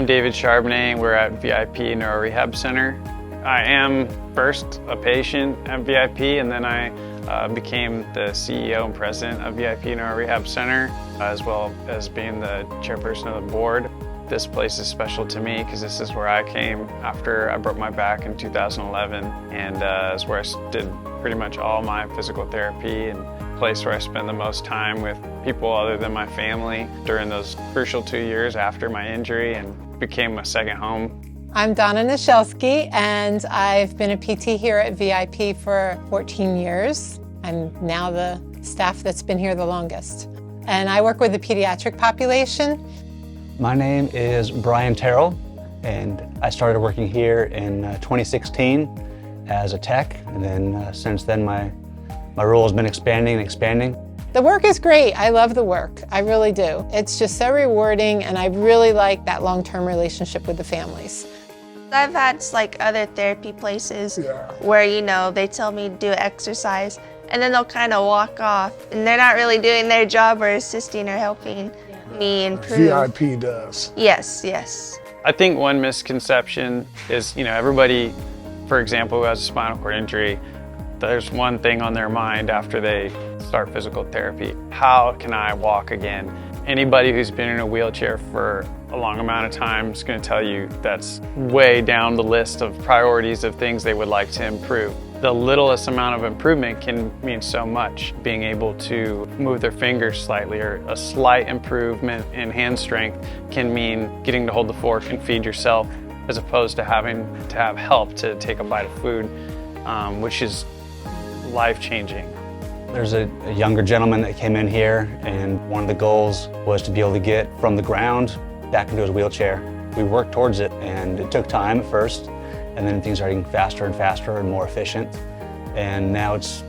I'm David Charbonnet. We're at VIP NeuroRehab Center. I am first a patient at VIP, and then I became the CEO and president of VIP NeuroRehab Center, as well as being the chairperson of the board. This place is special to me because this is where I came after I broke my back in 2011, and it's where I did pretty much all my physical therapy, and a place where I spend the most time with people other than my family during those crucial 2 years after my injury, and became a second home. I'm Donna Nishelski, and I've been a PT here at VIP for 14 years. I'm now the staff that's been here the longest. And I work with the pediatric population. My name is Brian Terrell, and I started working here in 2016 as a tech, and then since then my role has been expanding and expanding. The work is great. I love the work. I really do. It's just so rewarding, and I really like that long-term relationship with the families. I've had like other therapy places where, you know, they tell me to do exercise and then they'll kind of walk off and they're not really doing their job or assisting or helping me improve. VIP does. Yes, yes. I think one misconception is, everybody, for example, who has a spinal cord injury, there's one thing on their mind after they start physical therapy. How can I walk again? Anybody who's been in a wheelchair for a long amount of time is going to tell you that's way down the list of priorities of things they would like to improve. The littlest amount of improvement can mean so much. Being able to move their fingers slightly, or a slight improvement in hand strength, can mean getting to hold the fork and feed yourself, as opposed to having to have help to take a bite of food, which is life-changing. There's a younger gentleman that came in here, and one of the goals was to be able to get from the ground back into his wheelchair. We worked towards it, and it took time at first, and then things are getting faster and faster and more efficient. And now it's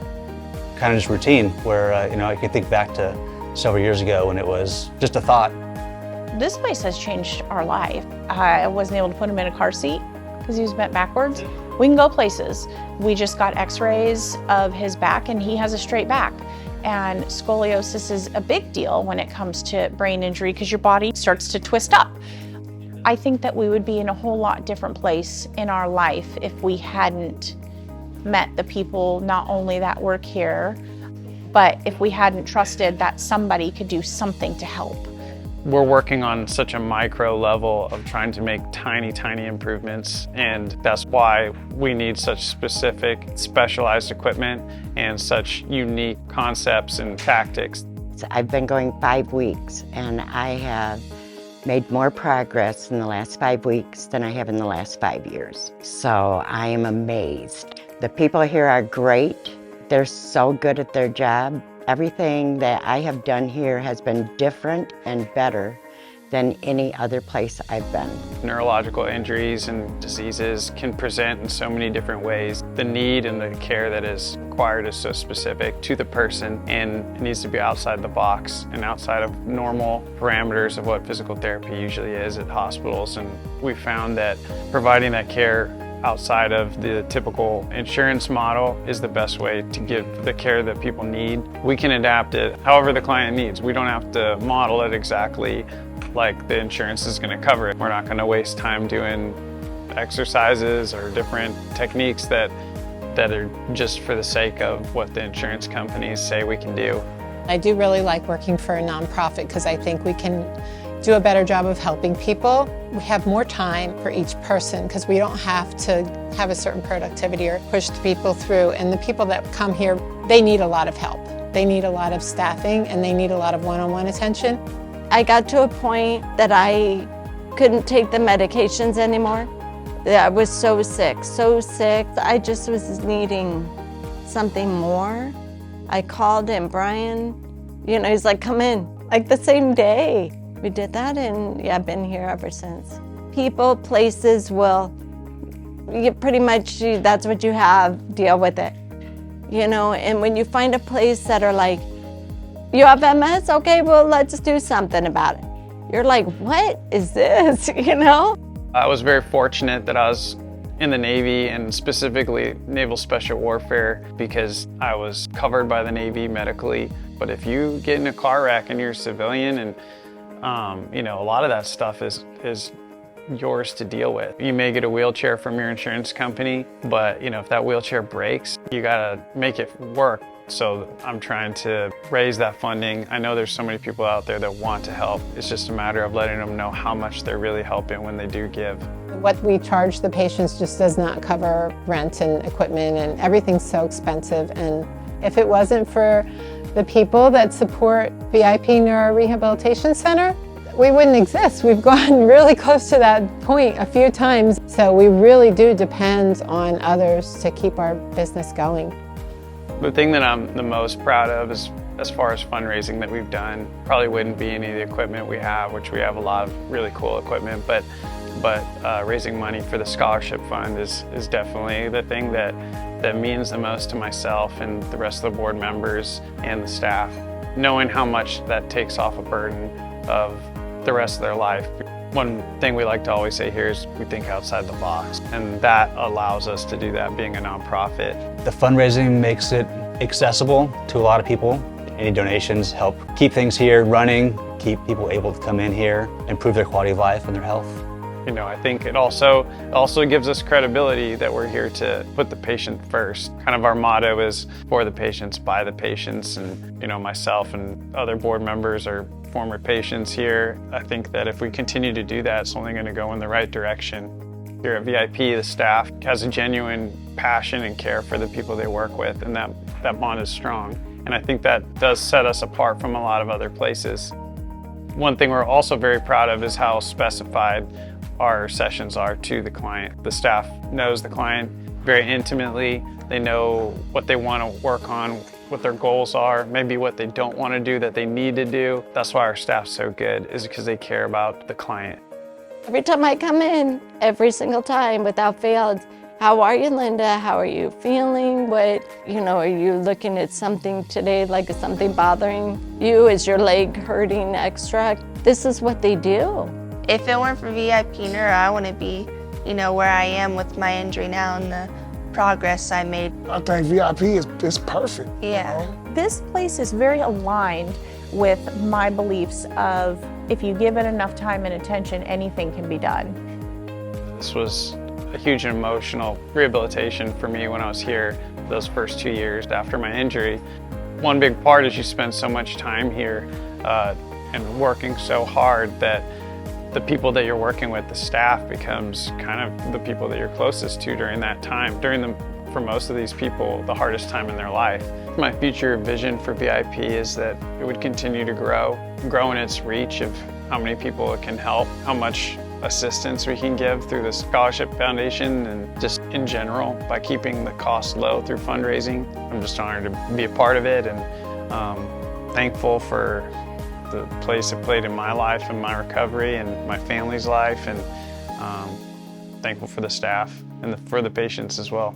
kind of just routine, where I can think back to several years ago when it was just a thought. This place has changed our life. I wasn't able to put him in a car seat because he was bent backwards. We can go places. We just got x-rays of his back, and he has a straight back. And scoliosis is a big deal when it comes to brain injury because your body starts to twist up. I think that we would be in a whole lot different place in our life if we hadn't met the people not only that work here, but if we hadn't trusted that somebody could do something to help. We're working on such a micro level of trying to make tiny, tiny improvements, and that's why we need such specific, specialized equipment and such unique concepts and tactics. I've been going 5 weeks, and I have made more progress in the last 5 weeks than I have in the last 5 years. So I am amazed. The people here are great. They're so good at their job. Everything that I have done here has been different and better than any other place I've been. Neurological injuries and diseases can present in so many different ways. The need and the care that is required is so specific to the person, and it needs to be outside the box and outside of normal parameters of what physical therapy usually is at hospitals. And we found that providing that care outside of the typical insurance model is the best way to give the care that people need. We can adapt it however the client needs. We don't have to model it exactly like the insurance is going to cover it. We're not going to waste time doing exercises or different techniques that are just for the sake of what the insurance companies say we can do. I do really like working for a nonprofit because I think we can do a better job of helping people. We have more time for each person because we don't have to have a certain productivity or push the people through. And the people that come here, they need a lot of help. They need a lot of staffing, and they need a lot of one-on-one attention. I got to a point that I couldn't take the medications anymore. I was so sick, so sick. I just was needing something more. I called him, Brian, he's like, come in, like the same day. We did that, and yeah, I've been here ever since. People, places will, pretty much, that's what you have, deal with it. And when you find a place that are like, you have MS? Okay, well, let's do something about it. You're like, what is this, I was very fortunate that I was in the Navy, and specifically Naval Special Warfare, because I was covered by the Navy medically. But if you get in a car wreck and you're a civilian, and a lot of that stuff is yours to deal with. You may get a wheelchair from your insurance company, but if that wheelchair breaks, you gotta make it work. So I'm trying to raise that funding. I know there's so many people out there that want to help. It's just a matter of letting them know how much they're really helping when they do give. What we charge the patients just does not cover rent and equipment, and everything's so expensive. And if it wasn't for the people that support VIP NeuroRehabilitation Center, we wouldn't exist. We've gotten really close to that point a few times. So we really do depend on others to keep our business going. The thing that I'm the most proud of is, as far as fundraising that we've done, probably wouldn't be any of the equipment we have, which we have a lot of really cool equipment, but raising money for the scholarship fund is definitely the thing that means the most to myself and the rest of the board members and the staff. Knowing how much that takes off a burden of the rest of their life. One thing we like to always say here is we think outside the box, and that allows us to do that being a nonprofit. The fundraising makes it accessible to a lot of people. Any donations help keep things here running, keep people able to come in here, improve their quality of life and their health. I think it also gives us credibility that we're here to put the patient first. Kind of our motto is for the patients, by the patients, and myself and other board members are former patients here. I think that if we continue to do that, it's only going to go in the right direction. Here at VIP, the staff has a genuine passion and care for the people they work with, and that bond is strong. And I think that does set us apart from a lot of other places. One thing we're also very proud of is how specified our sessions are to the client. The staff knows the client very intimately. They know what they want to work on, what their goals are, maybe what they don't want to do that they need to do. That's why our staff's so good, is because they care about the client. Every time I come in, every single time without fail, how are you, Linda? How are you feeling? Are you looking at something today, like something bothering you? Is your leg hurting extra? This is what they do. If it weren't for VIP Neuro, I wouldn't be, where I am with my injury now and the progress I made. I think VIP is perfect. Yeah. This place is very aligned with my beliefs of if you give it enough time and attention, anything can be done. This was a huge emotional rehabilitation for me when I was here those first 2 years after my injury. One big part is you spend so much time here and working so hard that the people that you're working with, the staff, becomes kind of the people that you're closest to during that time. For most of these people, the hardest time in their life. My future vision for VIP is that it would continue to grow in its reach of how many people it can help, how much assistance we can give through the Scholarship Foundation, and just in general by keeping the costs low through fundraising. I'm just honored to be a part of it, and thankful for the place it played in my life and my recovery and my family's life, and thankful for the staff and for the patients as well.